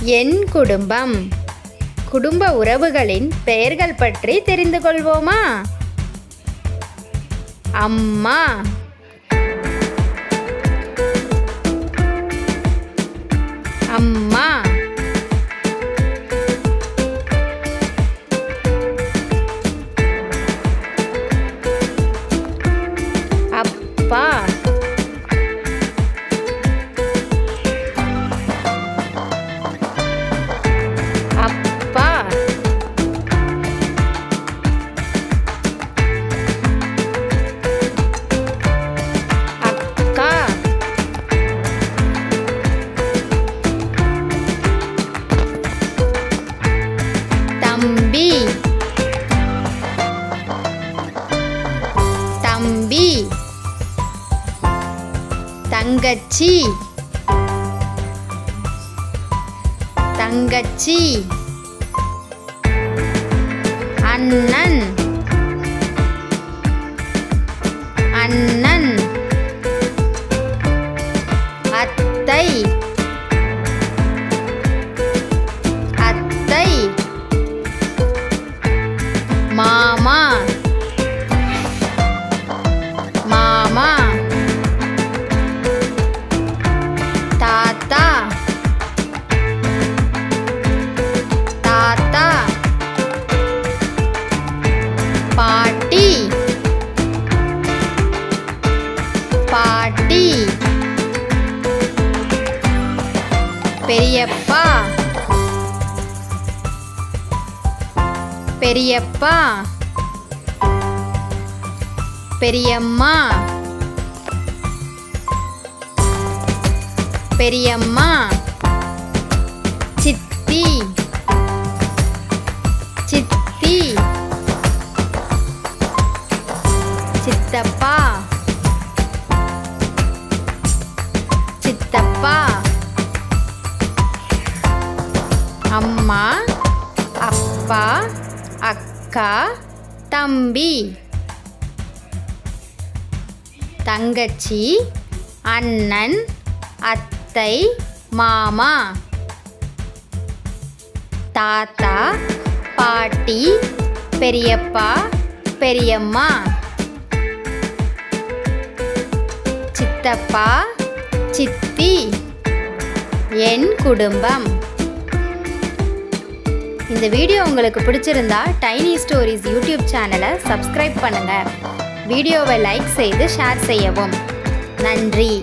என் குடும்பம். குடும்ப உறவுகளின் பெயர்கள் பற்றி தெரிந்து கொள்வோமா? அம்மா, அம்மா. அப்பா, அப்பா. அக்கா, தம்பி, தம்பி. தங்கச்சி, தங்கச்சி. அண்ணன், அண்ணன். அத்தை, அத்தை. மாமா, மாமா. தாத்தா, தாத்தா. பாட்டி, பாட்டி. பெரியப்பா, பெரியப்பா. பெரியம்மா, பெரியம்மா. சித்தி, சித்தி. சித்தப்பா, சித்தப்பா. அம்மா, அப்பா, அக்கா, தம்பி. தங்கச்சி, அண்ணன், அத்தை, மாமா. தாத்தா, பாட்டி, பெரியப்பா, பெரியம்மா. சித்தப்பா, சித்தி. என் குடும்பம். இந்த வீடியோ உங்களுக்கு பிடிச்சிருந்தா டைனி ஸ்டோரிஸ் யூடியூப் சேனலை சப்ஸ்கிரைப் பண்ணுங்க. வீடியோவை லைக் செய்து ஷேர் செய்யவும். நன்றி.